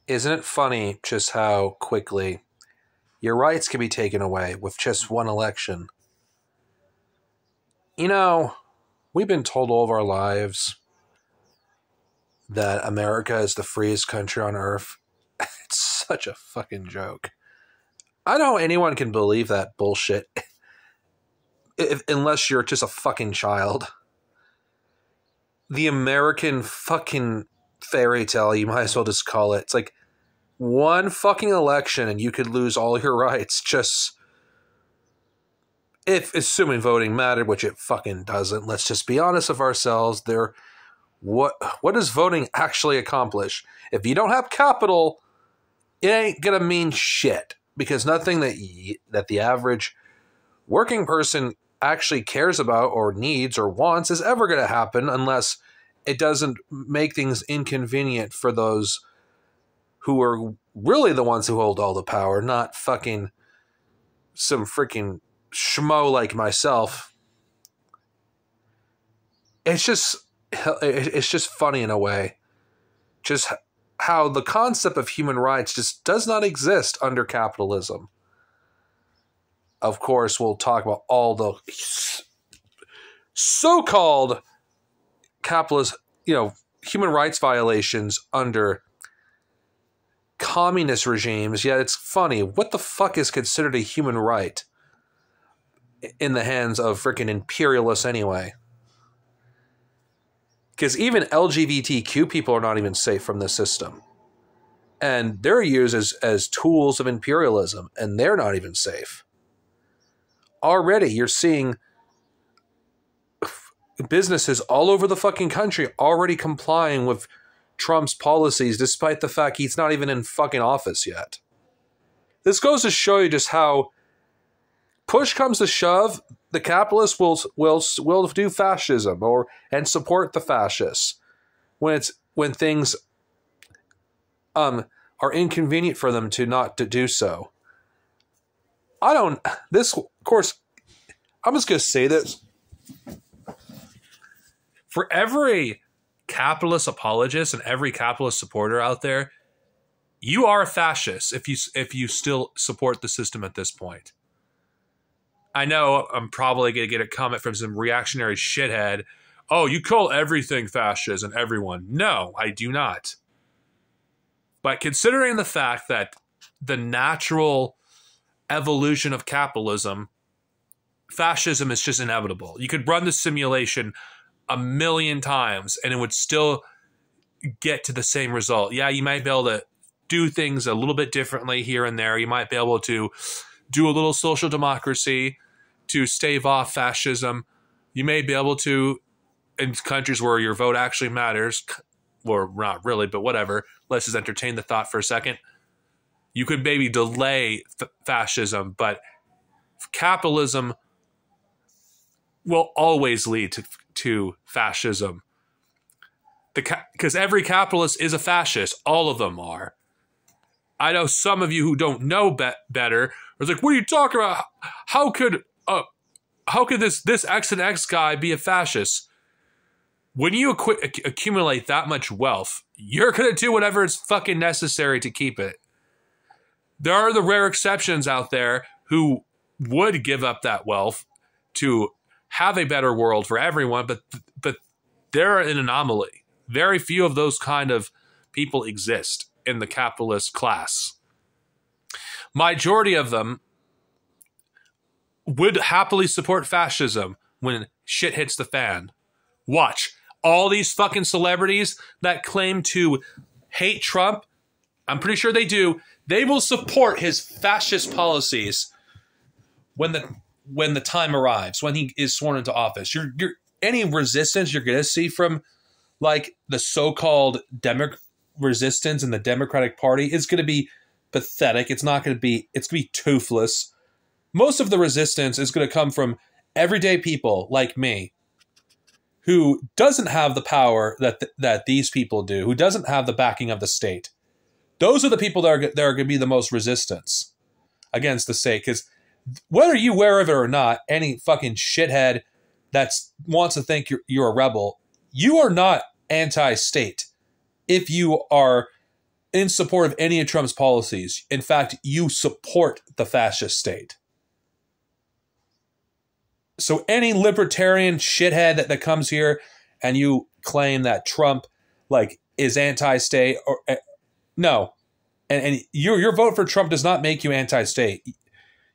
Isn't it funny just how quickly your rights can be taken away with just one election? You know, we've been told all of our lives that America is the freest country on earth. It's such a fucking joke. I know anyone can believe that bullshit unless you're just a fucking child. The American fucking fairy tale, you might as well just call it. It's like one fucking election and you could lose all your rights just if assuming voting mattered, which it fucking doesn't. Let's just be honest with ourselves. What does voting actually accomplish? If you don't have capital, it ain't gonna mean shit, because nothing that the average working person actually cares about or needs or wants is ever going to happen unless it doesn't make things inconvenient for those who are really the ones who hold all the power, not fucking some freaking schmo like myself. It's just funny in a way. Just how the concept of human rights just does not exist under capitalism. Of course, we'll talk about all the so-called capitalist, human rights violations under communist regimes. Yet it's funny. What the fuck is considered a human right in the hands of freaking imperialists anyway? Because even LGBTQ people are not even safe from this system. And they're used as tools of imperialism, and they're not even safe. Already, you're seeing businesses all over the fucking country already complying with Trump's policies, despite the fact he's not even in fucking office yet. This goes to show you just how push comes to shove, the capitalists will do fascism and support the fascists when things are inconvenient for them to not to do so. Of course, I'm just going to say this. For every capitalist apologist and every capitalist supporter out there, you are a fascist if you still support the system at this point. I know I'm probably going to get a comment from some reactionary shithead. Oh, you call everything fascist and everyone. No, I do not. But considering the fact that the natural evolution of capitalism, fascism is just inevitable. You could run the simulation 1,000,000 times and it would still get to the same result. Yeah, you might be able to do things a little bit differently here and there. You might be able to do a little social democracy to stave off fascism. You may be able to, in countries where your vote actually matters, or not really, but whatever, let's just entertain the thought for a second. You could maybe delay fascism, but capitalism will always lead to fascism. Because every capitalist is a fascist. All of them are. I know some of you who don't know better are like, what are you talking about? How could this X and X guy be a fascist? When you accumulate that much wealth, you're going to do whatever is fucking necessary to keep it. There are the rare exceptions out there who would give up that wealth to have a better world for everyone, but they're an anomaly. Very few of those kind of people exist in the capitalist class. Majority of them would happily support fascism when shit hits the fan. Watch. All these fucking celebrities that claim to hate Trump, I'm pretty sure they do, they will support his fascist policies when the time arrives, when he is sworn into office. Any resistance you're going to see from like the so-called resistance in the Democratic Party is going to be pathetic. It's going to be toothless. Most of the resistance is going to come from everyday people like me, who doesn't have the power that these people do, who doesn't have the backing of the state. Those are the people that are going to be the most resistance against the state. Because whether you aware of it or not, any fucking shithead that wants to think you're a rebel, you are not anti-state if you in support of any of Trump's policies. In fact, you support the fascist state. So any libertarian shithead that comes here and you claim that Trump like is anti-state or no, and your vote for Trump does not make you anti-state.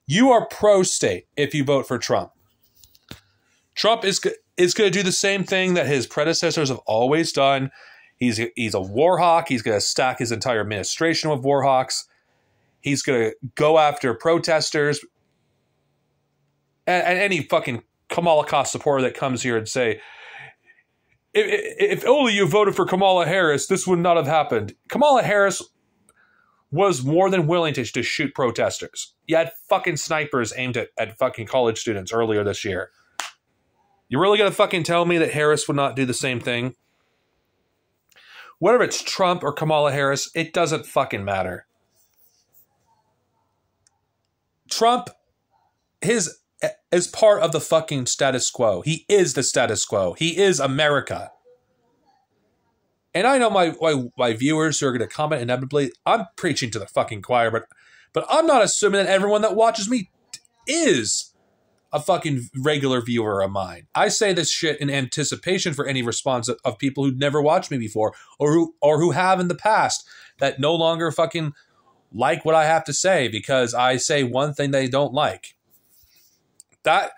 You are pro-state if you vote for Trump. Trump is going to do the same thing that his predecessors have always done. He's a war hawk. He's going to stack his entire administration with war hawks. He's going to go after protesters. And any fucking Kamala supporter that comes here and say, if only you voted for Kamala Harris, this would not have happened. Kamala Harris was more than willing to shoot protesters. You had fucking snipers aimed at fucking college students earlier this year. You really gonna fucking tell me that Harris would not do the same thing? Whether it's Trump or Kamala Harris, it doesn't fucking matter. Trump is part of the fucking status quo. He is the status quo. He is America. And I know my viewers who are going to comment inevitably, I'm preaching to the fucking choir, but I'm not assuming that everyone that watches me is a fucking regular viewer of mine. I say this shit in anticipation for any response of people who'd never watched me before or who have in the past that no longer fucking like what I have to say because I say one thing they don't like. That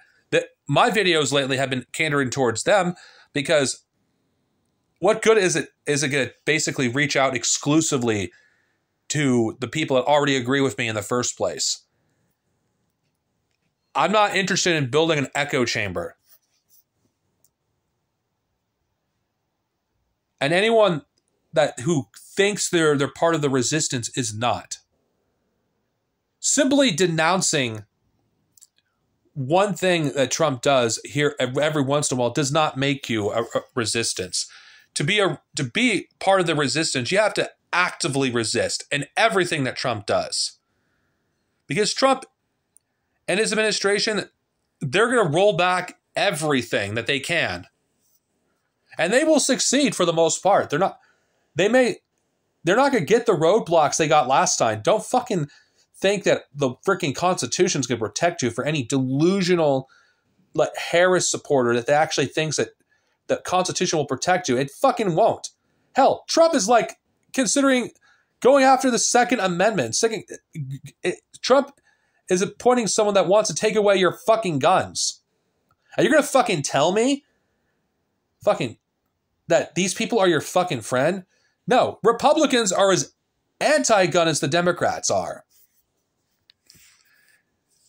my videos lately have been catering towards them because what good is it going to basically reach out exclusively to the people that already agree with me in the first place? I'm not interested in building an echo chamber. And anyone who thinks they're part of the resistance is not. Simply denouncing one thing that Trump does here every once in a while does not make you a resistance. To be part of the resistance, you have to actively resist in everything that Trump does. Because Trump and his administration, they're going to roll back everything that they can. And they will succeed for the most part. They're not going to get the roadblocks they got last time. Don't fucking think that the freaking Constitution is going to protect you for any delusional like Harris supporter that actually thinks that the Constitution will protect you. It fucking won't. Hell, Trump is like considering going after the Second Amendment. Trump is appointing someone that wants to take away your fucking guns. Are you going to fucking tell me fucking that these people are your fucking friend? No, Republicans are as anti-gun as the Democrats are.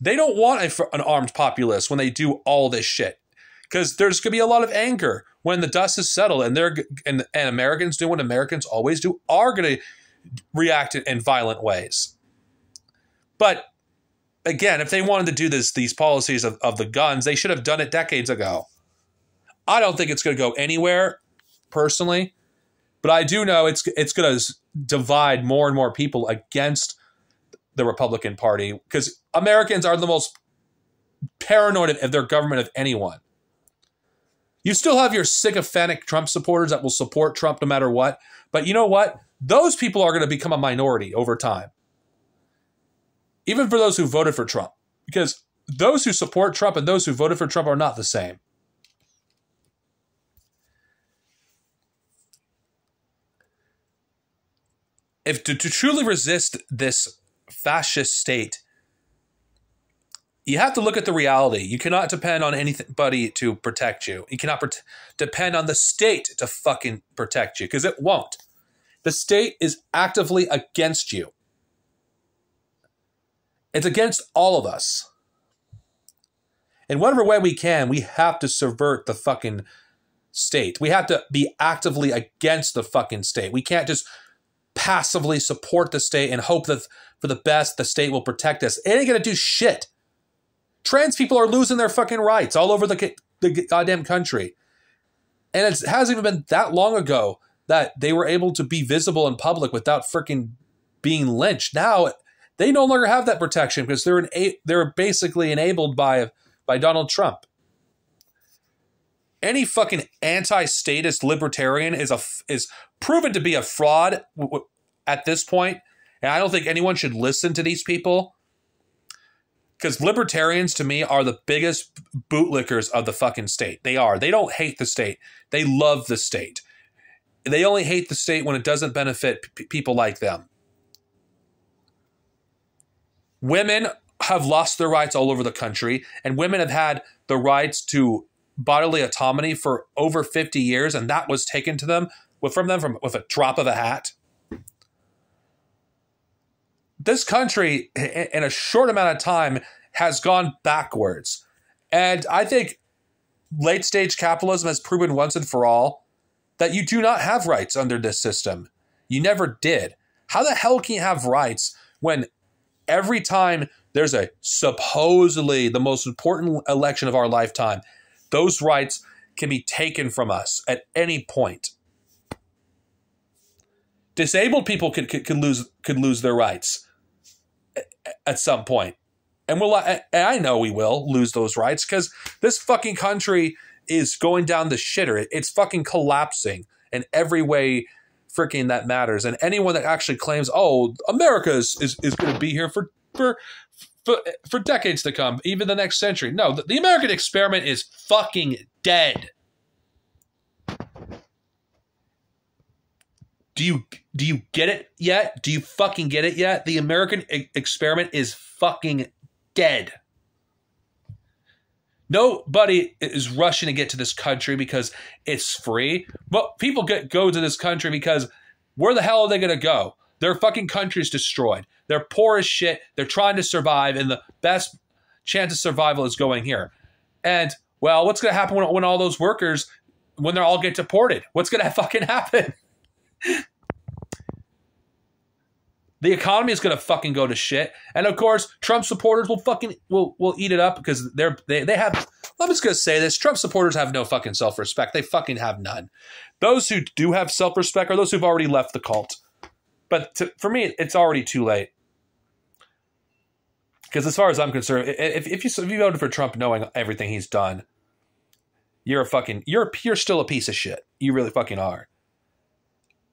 They don't want an armed populace when they do all this shit. Because there's going to be a lot of anger when the dust is settled and Americans do what Americans always do, are going to react in violent ways. But again, if they wanted to do these policies of the guns, they should have done it decades ago. I don't think it's going to go anywhere, personally. But I do know it's going to divide more and more people against the Republican Party because Americans are the most paranoid of their government of anyone. You still have your sycophantic Trump supporters that will support Trump no matter what. But you know what? Those people are going to become a minority over time. Even for those who voted for Trump. Because those who support Trump and those who voted for Trump are not the same. If to truly resist this fascist state, you have to look at the reality. You cannot depend on anybody to protect you. You cannot depend on the state to fucking protect you, because it won't. The state is actively against you. It's against all of us. In whatever way we can, we have to subvert the fucking state. We have to be actively against the fucking state. We can't just passively support the state and hope that for the best the state will protect us. It ain't gonna do shit. Trans people are losing their fucking rights all over the goddamn country. And it hasn't even been that long ago that they were able to be visible in public without freaking being lynched. Now, they no longer have that protection because they're basically enabled by Donald Trump. Any fucking anti-statist libertarian is proven to be a fraud at this point, and I don't think anyone should listen to these people, because libertarians to me are the biggest bootlickers of the fucking state. They are. They don't hate the state. They love the state. They only hate the state when it doesn't benefit people like them. Women have lost their rights all over the country, and women have had the rights to bodily autonomy for over 50 years, and that was taken to them with a drop of a hat. This country, in a short amount of time, has gone backwards. And I think late-stage capitalism has proven once and for all that you do not have rights under this system. You never did. How the hell can you have rights when every time there's a supposedly the most important election of our lifetime, those rights can be taken from us at any point? Disabled people could lose their rights at some point. And I know we will lose those rights because this fucking country is going down the shitter. It's fucking collapsing in every way freaking that matters. And anyone that actually claims, oh, America is going to be here for decades to come, even the next century. No, the American experiment is fucking dead. Do you get it yet? Do you fucking get it yet? The American experiment is fucking dead. Nobody is rushing to get to this country because it's free. But people go to this country because where the hell are they going to go? Their fucking country's destroyed. They're poor as shit. They're trying to survive, and the best chance of survival is going here. And, well, what's going to happen when all those workers, when they all get deported? What's going to fucking happen? The economy is going to fucking go to shit. And of course, Trump supporters will eat it up because they have, I'm just going to say this, Trump supporters have no fucking self-respect. They fucking have none. Those who do have self-respect are those who've already left the cult. But for me, it's already too late. Because as far as I'm concerned, if you voted for Trump knowing everything he's done, you're still a piece of shit. You really fucking are.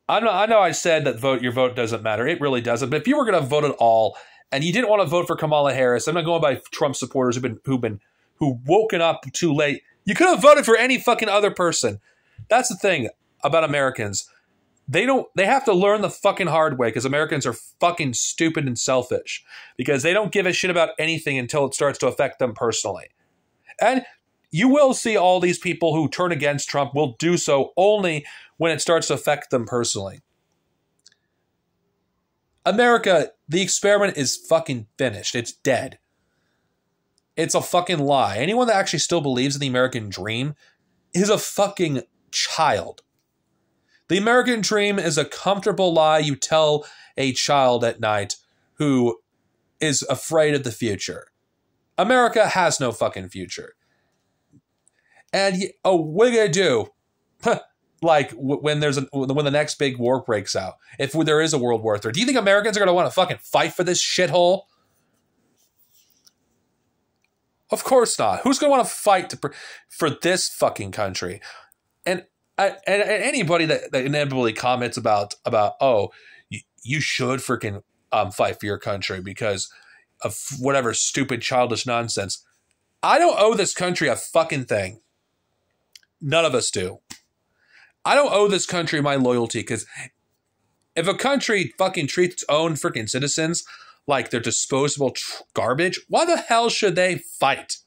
I know I said that your vote doesn't matter. It really doesn't. But if you were going to vote at all and you didn't want to vote for Kamala Harris, I'm not going by Trump supporters who woken up too late. You could have voted for any fucking other person. That's the thing about Americans. They have to learn the fucking hard way because Americans are fucking stupid and selfish because they don't give a shit about anything until it starts to affect them personally. And you will see all these people who turn against Trump will do so only when it starts to affect them personally. America, the experiment is fucking finished. It's dead. It's a fucking lie. Anyone that actually still believes in the American dream is a fucking child. The American dream is a comfortable lie you tell a child at night who is afraid of the future. America has no fucking future. And what are you gonna do? Like when the next big war breaks out, if there is a World War III, do you think Americans are gonna want to fucking fight for this shithole? Of course not. Who's gonna want to fight for this fucking country? And anybody that inevitably comments about you should freaking fight for your country because of whatever stupid childish nonsense. I don't owe this country a fucking thing. None of us do. I don't owe this country my loyalty because if a country fucking treats its own freaking citizens like they're disposable garbage, why the hell should they fight?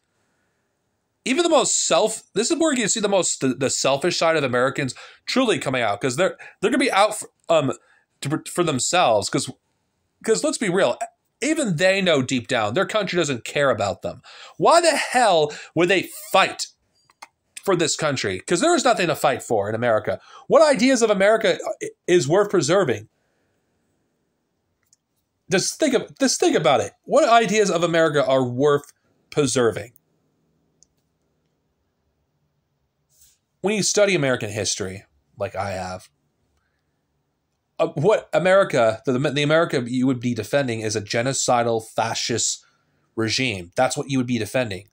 Even the most this is where you can see the selfish side of Americans truly coming out because they're going to be out for themselves because let's be real, even they know deep down their country doesn't care about them. Why the hell would they fight for this country? Because there is nothing to fight for in America. What ideas of America is worth preserving? Just think about it. What ideas of America are worth preserving? When you study American history, like I have, what America, the America you would be defending is a genocidal fascist regime. That's what you would be defending.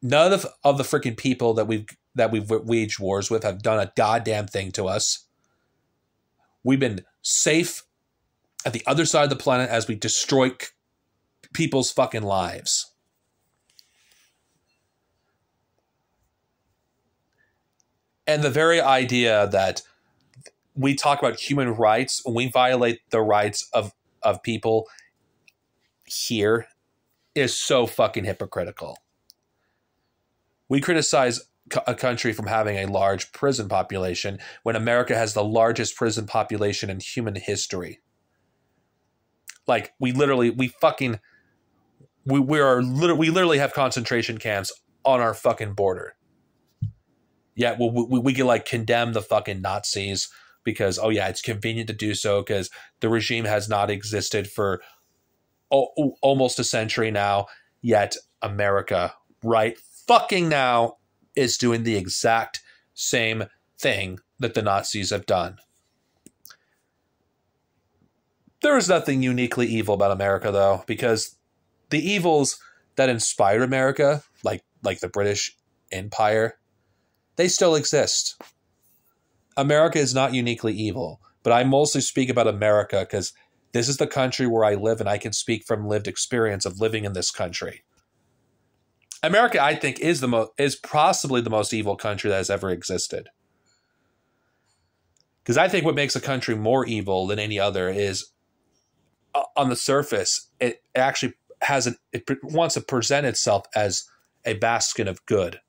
None of the freaking people that we've waged wars with have done a goddamn thing to us. We've been safe at the other side of the planet as we destroy people's fucking lives. And the very idea that we talk about human rights, when we violate the rights of people here, is so fucking hypocritical. We criticize a country from having a large prison population when America has the largest prison population in human history. Like, we literally have concentration camps on our fucking border. Yeah, we can like condemn the fucking Nazis because, oh yeah, it's convenient to do so because the regime has not existed for almost a century now. Yet America, right fucking now, is doing the exact same thing that the Nazis have done. There is nothing uniquely evil about America, though, because the evils that inspired America, like the British Empire, they still exist. America is not uniquely evil, but I mostly speak about America because this is the country where I live, and I can speak from lived experience of living in this country. America, I think, is possibly the most evil country that has ever existed. Because I think what makes a country more evil than any other is, on the surface, it actually it wants to present itself as a bastion of good.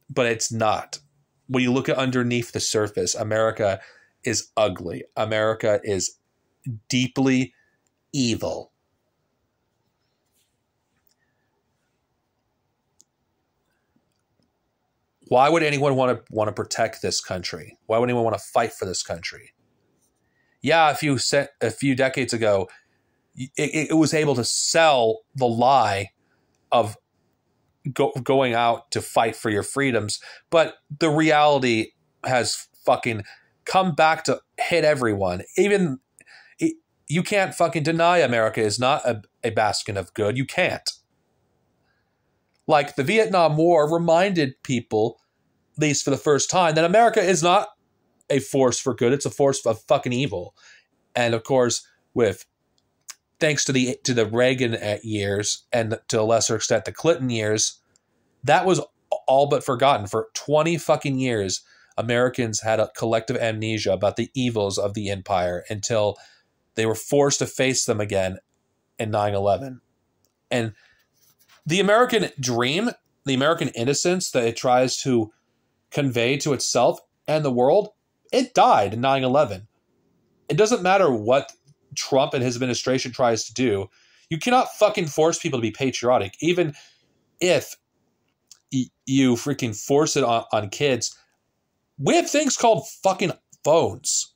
But it's not. When you look at underneath the surface, America is ugly. America is deeply evil. Why would anyone want to protect this country? Why would anyone want to fight for this country? Yeah, a few decades ago, it was able to sell the lie of going out to fight for your freedoms, but the reality has fucking come back to hit everyone. You can't fucking deny America is not a bastion of good. You can't. Like, the Vietnam War reminded people, at least for the first time, that America is not a force for good. It's a force of fucking evil. And of course, thanks to the Reagan years, and to a lesser extent the Clinton years, that was all but forgotten. For 20 fucking years, Americans had a collective amnesia about the evils of the empire until they were forced to face them again in 9/11. And the American dream, the American innocence that it tries to convey to itself and the world, it died in 9/11. It doesn't matter what Trump and his administration tries to do. You cannot fucking force people to be patriotic, even if you freaking force it on kids. We have things called fucking phones.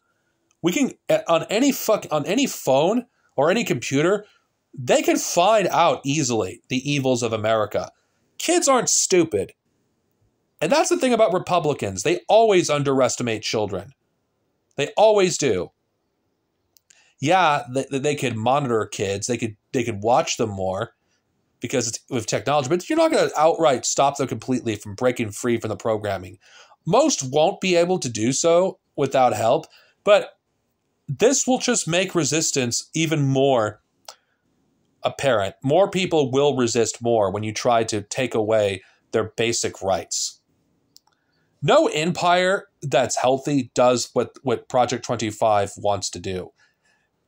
We can, on any phone or any computer, they can find out easily the evils of America. Kids aren't stupid. And that's the thing about Republicans. They always underestimate children. They always do. Yeah, they could monitor kids. They could watch them more because it's with technology. But you're not going to outright stop them completely from breaking free from the programming. Most won't be able to do so without help. But this will just make resistance even more apparent. More people will resist more when you try to take away their basic rights. No empire that's healthy does what Project 25 wants to do.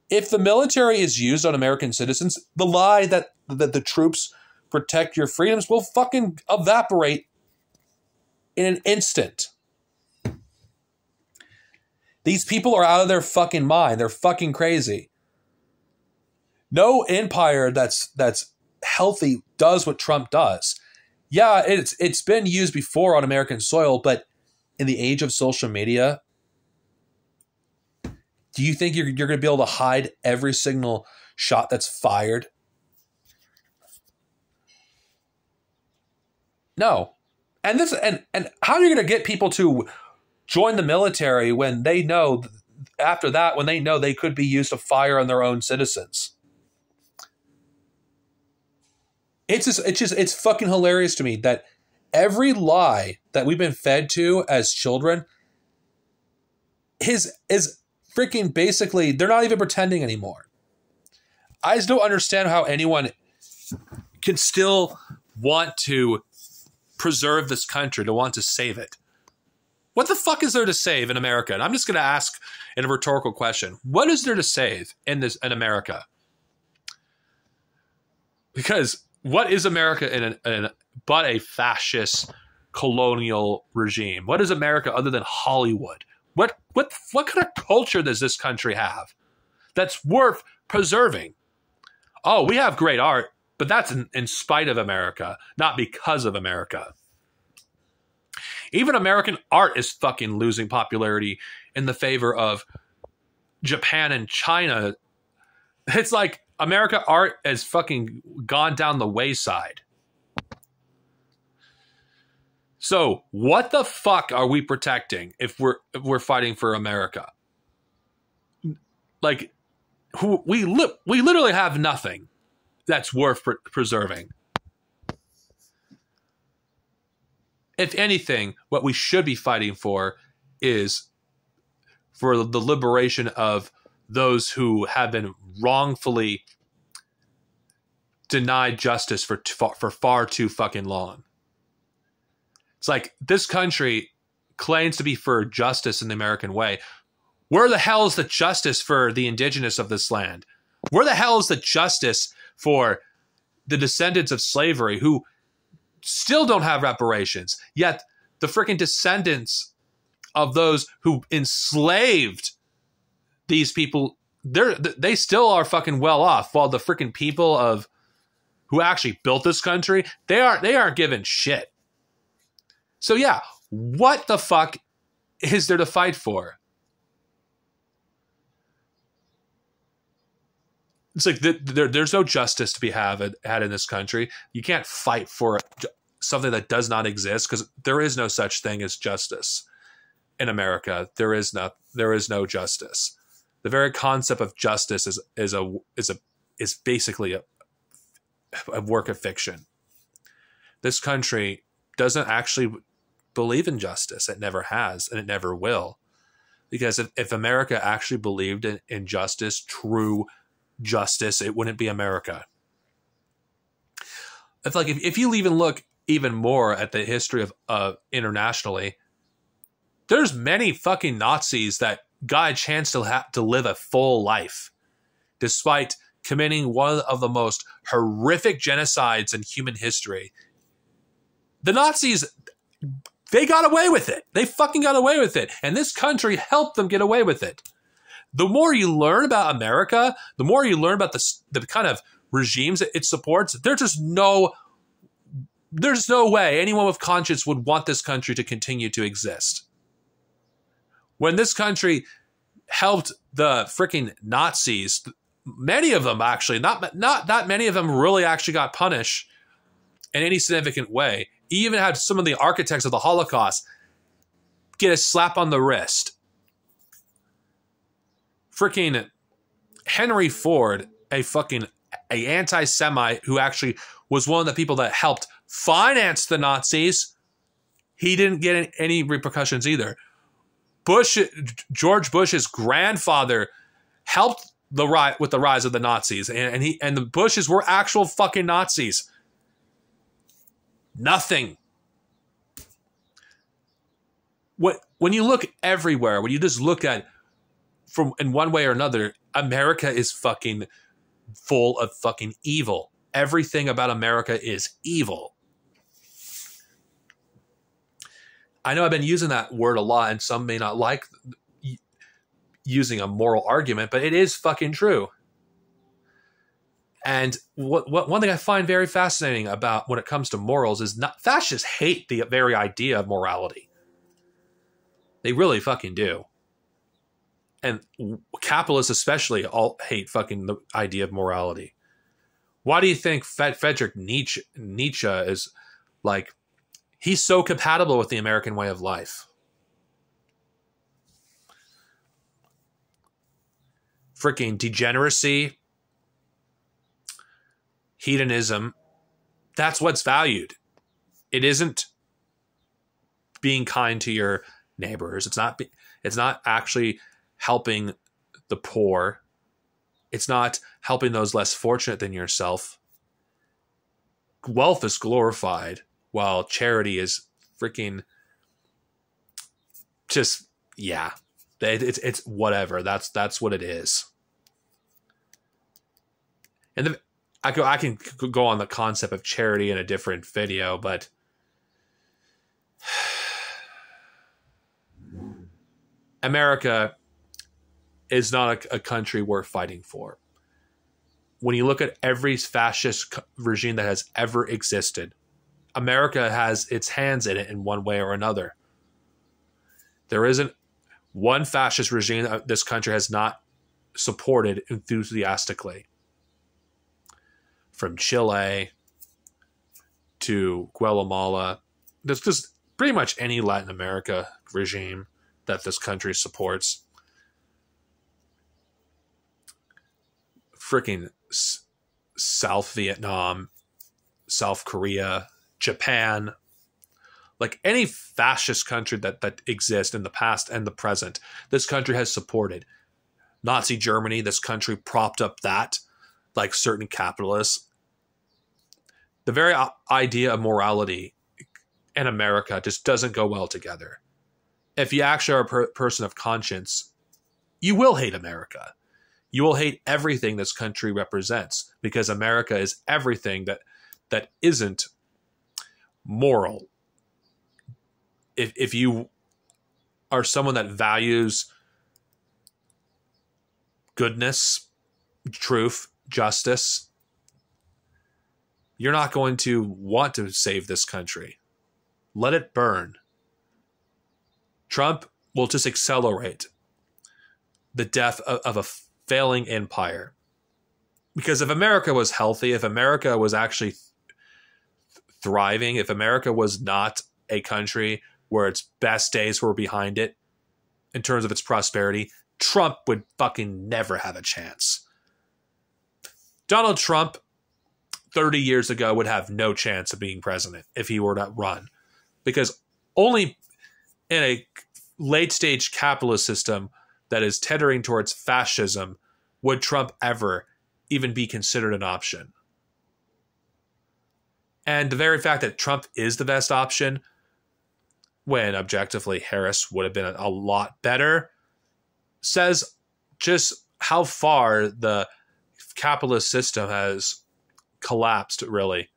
If the military is used on American citizens, the lie that the troops protect your freedoms will fucking evaporate in an instant. These people are out of their fucking mind. They're fucking crazy. No empire that's healthy does what Trump does. Yeah, it's been used before on American soil, but in the age of social media, do you think you're going to be able to hide every single shot that's fired? No. And how are you going to get people to join the military when they know after that, when they know they could be used to fire on their own citizens? It's fucking hilarious to me that every lie that we've been fed to as children is freaking basically, they're not even pretending anymore. I just don't understand how anyone can still want to preserve this country, to want to save it. What the fuck is there to save in America? And I'm just going to ask in a rhetorical question. What is there to save in America? Because what is America but a fascist colonial regime? What is America other than Hollywood? What kind of culture does this country have that's worth preserving? Oh, we have great art, but that's in spite of America, not because of America. Even American art is fucking losing popularity in the favor of Japan and China. It's like America art has fucking gone down the wayside. So what the fuck are we protecting if we're fighting for America? Like, we literally have nothing that's worth preserving. If anything, what we should be fighting for is for the liberation of those who have been wrongfully denied justice for far too fucking long. It's like this country claims to be for justice in the American way. Where the hell is the justice for the indigenous of this land? Where the hell is the justice for the descendants of slavery who still don't have reparations? Yet the freaking descendants of those who enslaved these people, they still are fucking well off, while the freaking people of who actually built this country, they aren't given shit. So yeah, what the fuck is there to fight for? It's like there's no justice to be had in this country. You can't fight for something that does not exist, because there is no such thing as justice in America. There is no justice. The very concept of justice is basically a work of fiction. This country doesn't actually believe in justice. It never has, and it never will. Because if America actually believed in justice, true justice, it wouldn't be America. It's like if you even look even more at the history of internationally, there's many fucking Nazis that got a chance to live a full life, despite committing one of the most horrific genocides in human history. The Nazis, they got away with it. They fucking got away with it. And this country helped them get away with it. The more you learn about America, the more you learn about the kind of regimes it supports, there's no way anyone with conscience would want this country to continue to exist. When this country helped the freaking Nazis, many of them actually, not that many of them really actually got punished in any significant way. You even had some of the architects of the Holocaust get a slap on the wrist. Freaking Henry Ford, a anti-Semite who actually was one of the people that helped finance the Nazis, he didn't get any repercussions either. George Bush's grandfather helped with the rise of the Nazis, and the Bushes were actual fucking Nazis. Nothing. When you look everywhere, when you just look at from in one way or another, America is fucking full of fucking evil. Everything about America is evil. I know I've been using that word a lot, and some may not like using a moral argument, but it is fucking true. And one thing I find very fascinating about when it comes to morals is fascists hate the very idea of morality. They really fucking do. And capitalists especially all hate fucking the idea of morality. Why do you think Friedrich Nietzsche is like, he's so compatible with the American way of life? Freaking degeneracy, hedonism, that's what's valued. It isn't being kind to your neighbors. It's not actually helping the poor. It's not helping those less fortunate than yourself. Wealth is glorified while charity is freaking just, yeah. It's whatever. That's what it is. And then I can go on the concept of charity in a different video, but America is not a country worth fighting for. When you look at every fascist regime that has ever existed, America has its hands in it in one way or another. There isn't one fascist regime that this country has not supported enthusiastically. From Chile to Guatemala, there's just pretty much any Latin America regime that this country supports. Freaking South Vietnam, South Korea, Japan, like any fascist country that exists in the past and the present, this country has supported. Nazi Germany, this country propped up that, like certain capitalists. The very idea of morality in America just doesn't go well together. If you actually are a person of conscience, you will hate America. You will hate everything this country represents, because America is everything that isn't moral. If you are someone that values goodness, truth, justice, you're not going to want to save this country. Let it burn. Trump will just accelerate the death of a failing empire. Because if America was healthy, if America was actually thriving, if America was not a country where its best days were behind it in terms of its prosperity, Trump would fucking never have a chance. Donald Trump 30 years ago would have no chance of being president if he were to run. Because only in a late-stage capitalist system that is tethering towards fascism would Trump ever even be considered an option. And the very fact that Trump is the best option, when objectively Harris would have been a lot better, says just how far the capitalist system has collapsed, really.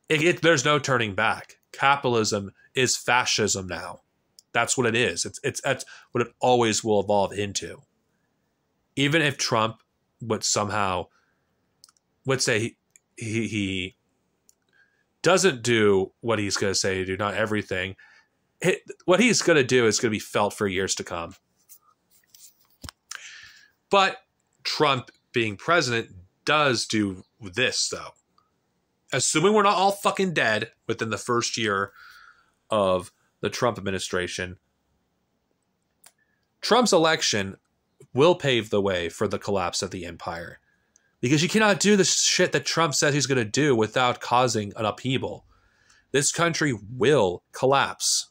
There's no turning back. Capitalism is fascism now. That's what it is. That's what it always will evolve into. Even if Trump would somehow, let's say he doesn't do what he's going to say to do, not everything, what he's going to do is going to be felt for years to come. But Trump being president does do this, though. Assuming we're not all fucking dead within the first year of the Trump administration, Trump's election will pave the way for the collapse of the empire. Because you cannot do the shit that Trump says he's going to do without causing an upheaval. This country will collapse.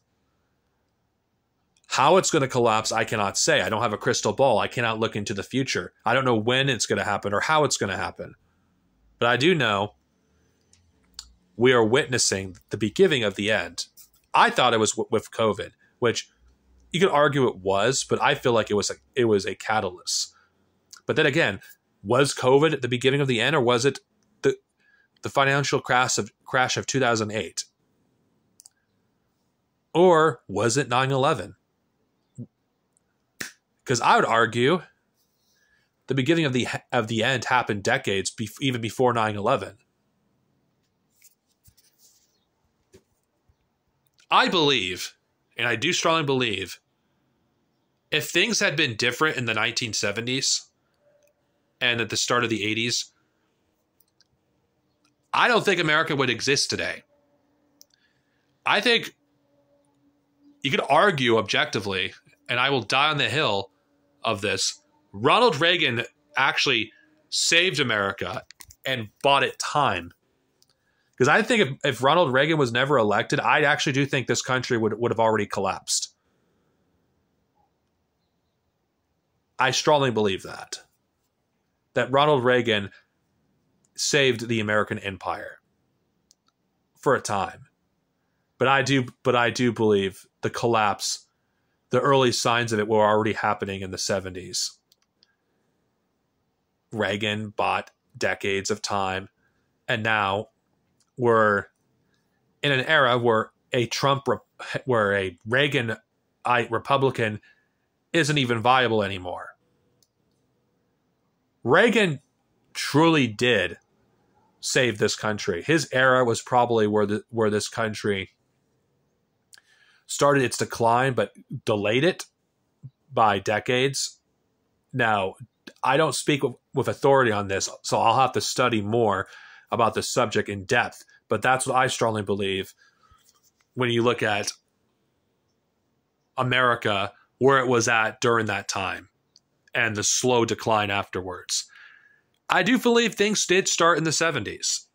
How it's going to collapse, I cannot say. I don't have a crystal ball. I cannot look into the future. I don't know when it's going to happen or how it's going to happen. But I do know we are witnessing the beginning of the end. I thought it was with COVID, which you could argue it was, but I feel like it was a catalyst. But then again, was COVID at the beginning of the end, or was it the financial crash of 2008? Or was it 9/11? Because I would argue the beginning of the end happened decades even before 9/11. I believe, and I do strongly believe, if things had been different in the 1970s and at the start of the 80s, I don't think America would exist today. I think you could argue objectively, and I will die on the hill of this, Ronald Reagan actually saved America and bought it time. Because I think if Ronald Reagan was never elected, I actually do think this country would have already collapsed. I strongly believe that Ronald Reagan saved the American empire for a time. But I do believe the collapse, the early signs of it were already happening in the 70s. Reagan bought decades of time, and now we're in an era where a Reagan Republican isn't even viable anymore. Reagan truly did save this country. His era was probably where this country started its decline, but delayed it by decades. Now, I don't speak with authority on this, so I'll have to study more about the subject in depth. But that's what I strongly believe when you look at America, where it was at during that time, and the slow decline afterwards. I do believe things did start in the 70s,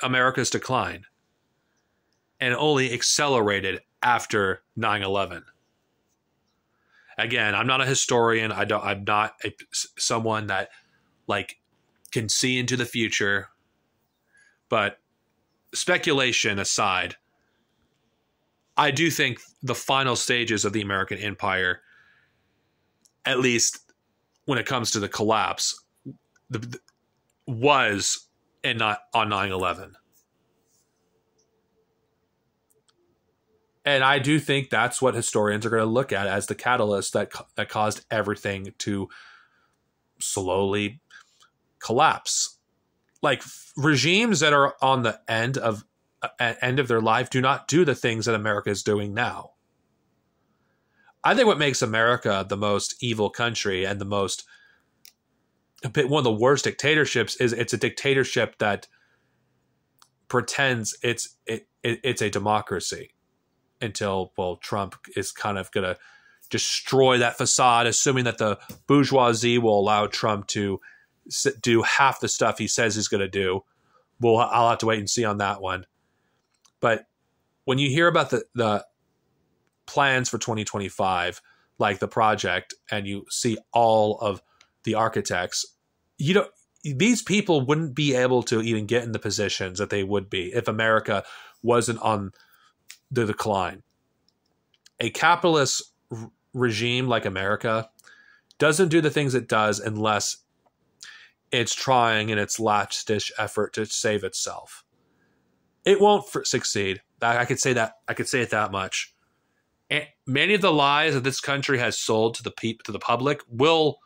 America's decline, and only accelerated after 9/11. Again, I'm not a historian. I'm not someone that can see into the future. But speculation aside, I do think the final stages of the American empire, at least when it comes to the collapse, was and not on 9/11. And I do think that's what historians are going to look at as the catalyst that caused everything to slowly collapse. Like, regimes that are on the end of their life do not do the things that America is doing now. I think what makes America the most evil country and one of the worst dictatorships is it's a dictatorship that pretends it's a democracy until, well, Trump is kind of going to destroy that facade, assuming that the bourgeoisie will allow Trump to do half the stuff he says he's going to do. I'll have to wait and see on that one. But when you hear about the plans for 2025, like the project, and you see all of the architects, these people wouldn't be able to even get in the positions that they would be if America wasn't on the decline. A capitalist regime like America doesn't do the things it does unless it's trying in its last-ditch effort to save itself. It won't succeed. I could say that. I could say it that much. And many of the lies that this country has sold to the public will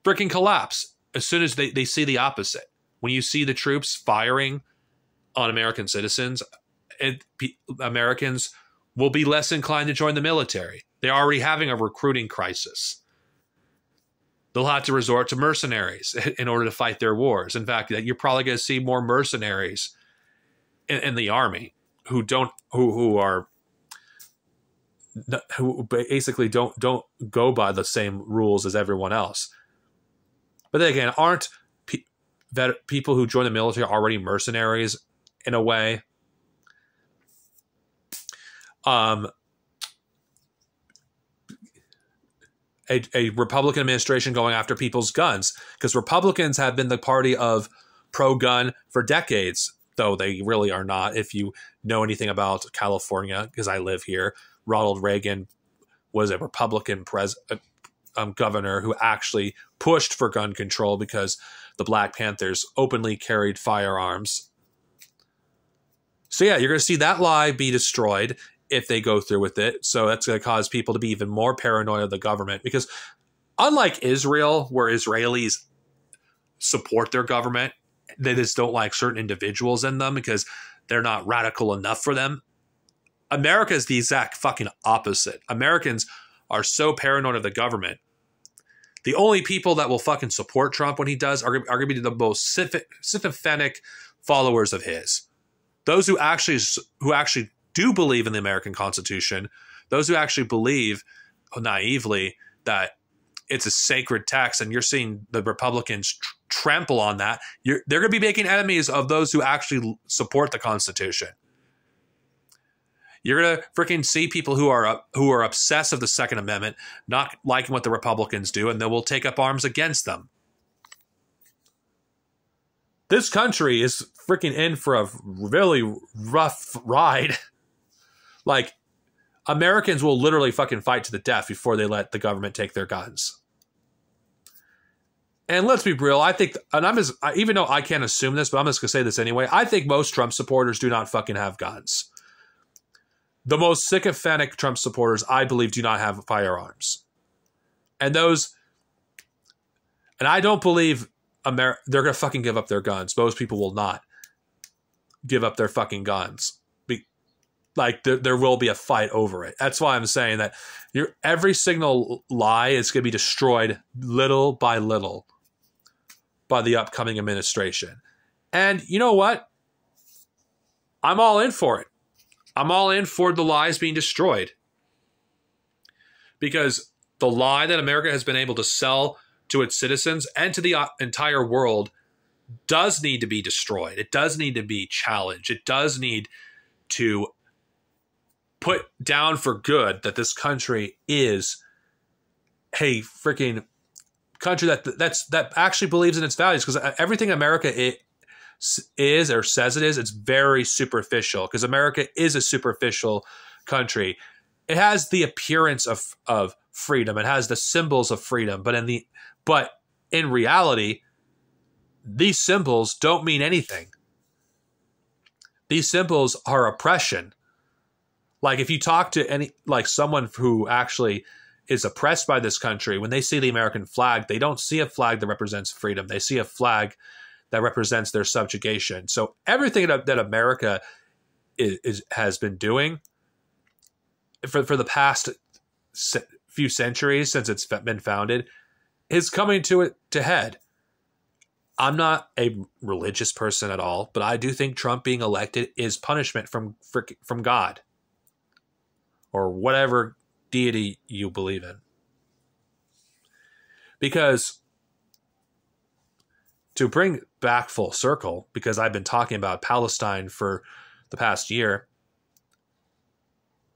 freaking collapse as soon as they see the opposite. When you see the troops firing on American citizens, Americans will be less inclined to join the military. They're already having a recruiting crisis. They'll have to resort to mercenaries in order to fight their wars. In fact, you're probably going to see more mercenaries in the army who basically don't go by the same rules as everyone else. But then again, aren't people who join the military already mercenaries in a way? A Republican administration going after people's guns, because Republicans have been the party of pro-gun for decades, though they really are not. If you know anything about California, because I live here, Ronald Reagan was a Republican governor who actually pushed for gun control because the Black Panthers openly carried firearms. So yeah, you're going to see that lie be destroyed if they go through with it. So that's going to cause people to be even more paranoid of the government, because unlike Israel, where Israelis support their government, they just don't like certain individuals in them because they're not radical enough for them. America is the exact fucking opposite. Americans are so paranoid of the government. The only people that will fucking support Trump when he does are going to be the most sympathetic followers of his. Those who actually do believe in the American Constitution, those who actually believe naively that it's a sacred text, and you're seeing the Republicans trample on that, they're going to be making enemies of those who actually support the Constitution. You're gonna freaking see people who are obsessed with the Second Amendment, not liking what the Republicans do, and they will take up arms against them. This country is freaking in for a really rough ride. Like, Americans will literally fucking fight to the death before they let the government take their guns. And let's be real, I think, and even though I can't assume this, but I'm just gonna say this anyway, I think most Trump supporters do not fucking have guns. The most sycophantic Trump supporters, I believe, do not have firearms. And I don't believe they're going to fucking give up their guns. Most people will not give up their fucking guns. There will be a fight over it. That's why I'm saying that every single lie is going to be destroyed little by little by the upcoming administration. And you know what? I'm all in for it. I'm all in for the lies being destroyed. Because the lie that America has been able to sell to its citizens and to the entire world does need to be destroyed. It does need to be challenged. It does need to put down for good that this country is a freaking country that actually believes in its values. Because everything America is or says it is, it's very superficial, because America is a superficial country. It has the appearance of freedom. It has the symbols of freedom, but in reality, these symbols don't mean anything. These symbols are oppression. Like, if you talk to someone who actually is oppressed by this country, when they see the American flag, they don't see a flag that represents freedom. They see a flag that represents their subjugation. So everything that America has been doing for the past few centuries since it's been founded is coming to head. I'm not a religious person at all, but I do think Trump being elected is punishment from God or whatever deity you believe in. Because to bring back full circle, because I've been talking about Palestine for the past year,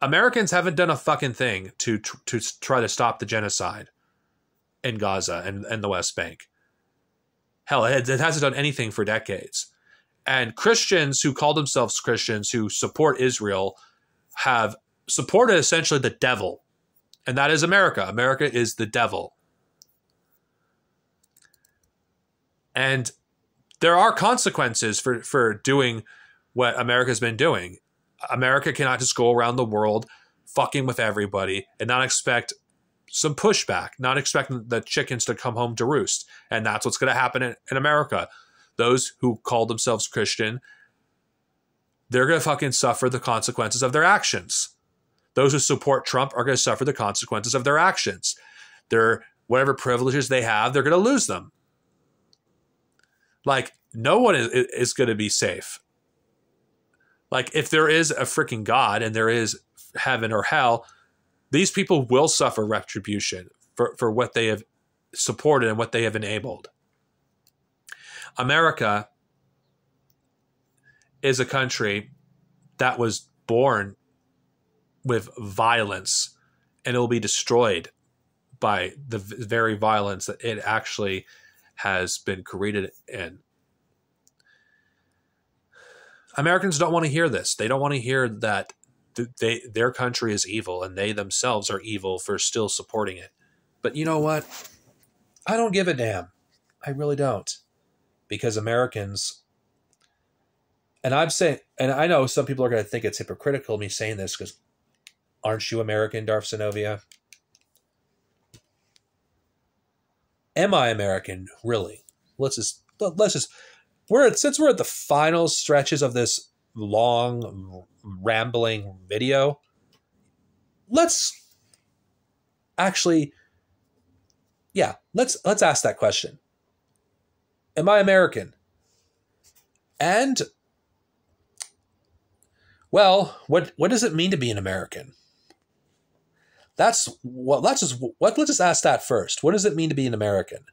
Americans haven't done a fucking thing to try to stop the genocide in Gaza and the West Bank. Hell, it hasn't done anything for decades. And Christians who call themselves Christians, who support Israel, have supported essentially the devil. And that is America. America is the devil. And there are consequences for doing what America's been doing. America cannot just go around the world fucking with everybody and not expect some pushback, not expecting the chickens to come home to roost. And that's what's going to happen in America. Those who call themselves Christian, they're going to fucking suffer the consequences of their actions. Those who support Trump are going to suffer the consequences of their actions. Whatever privileges they have, they're going to lose them. Like, no one is going to be safe. Like, if there is a freaking God and there is heaven or hell, these people will suffer retribution for what they have supported and what they have enabled. America is a country that was born with violence, and it will be destroyed by the very violence that it actually has been created in. Americans don't want to hear this. They don't want to hear that their country is evil and they themselves are evil for still supporting it. But you know what? I don't give a damn. I really don't. Because Americans, and I know some people are going to think it's hypocritical of me saying this, because aren't you American, Darth Zenovia? Am I American? Really? Since we're at the final stretches of this long rambling video, let's ask that question. Am I American? And, well, what does it mean to be an American? Let's just ask that first. What does it mean to be an American?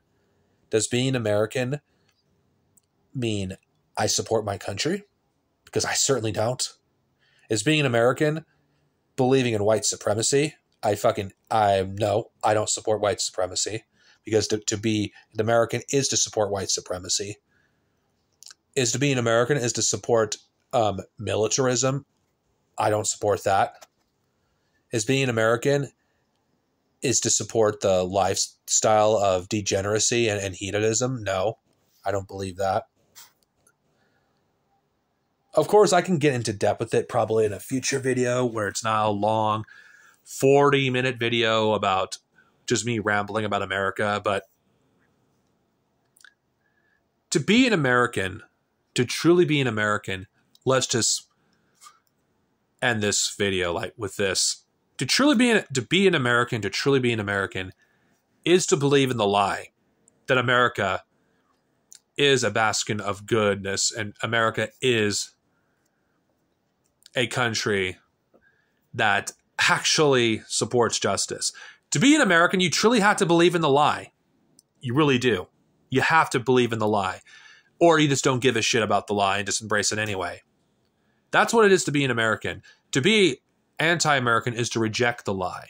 Does being American mean I support my country? Because I certainly don't. Is being an American believing in white supremacy. No, I don't support white supremacy, because to be an American is to support white supremacy. To be an American is to support militarism. I don't support that. Being an American is to support the lifestyle of degeneracy and hedonism. No, I don't believe that. Of course, I can get into depth with it probably in a future video where it's not a long 40-minute video about just me rambling about America. But to be an American, to truly be an American, let's just end this video like with this. To be an American is to believe in the lie that America is a bastion of goodness and America is a country that actually supports justice. To be an American, you truly have to believe in the lie. You really do. You have to believe in the lie. Or you just don't give a shit about the lie and just embrace it anyway. That's what it is to be an American. To be anti-American is to reject the lie.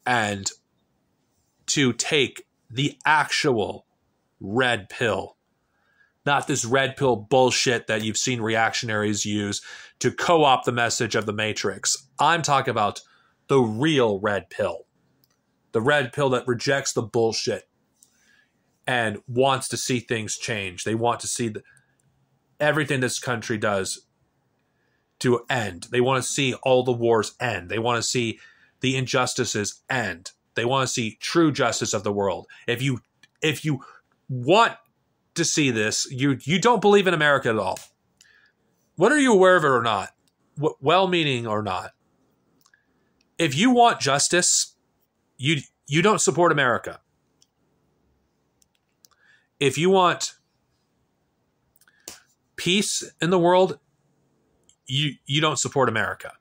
And to take the actual red pill. Not this red pill bullshit that you've seen reactionaries use to co-opt the message of the Matrix. I'm talking about the real red pill. The red pill that rejects the bullshit and wants to see things change. They want to see everything this country does to end. They want to see all the wars end. They want to see the injustices end. They want to see true justice of the world. If you want to see this, you don't believe in America at all. Whether you're aware of it or not, well-meaning or not, if you want justice, you don't support America. If you want peace in the world, you don't support America.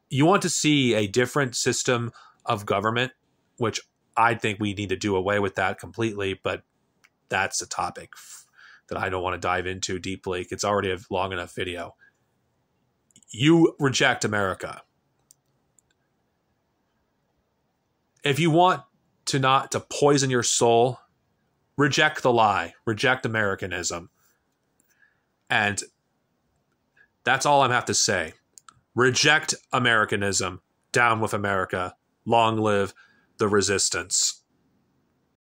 You want to see a different system of government, which I think we need to do away with that completely, but that's a topic that I don't want to dive into deeply. It's already a long enough video. You reject America. If you want to poison your soul, reject the lie, reject Americanism. And that's all I have to say. Reject Americanism. Down with America. Long live the resistance.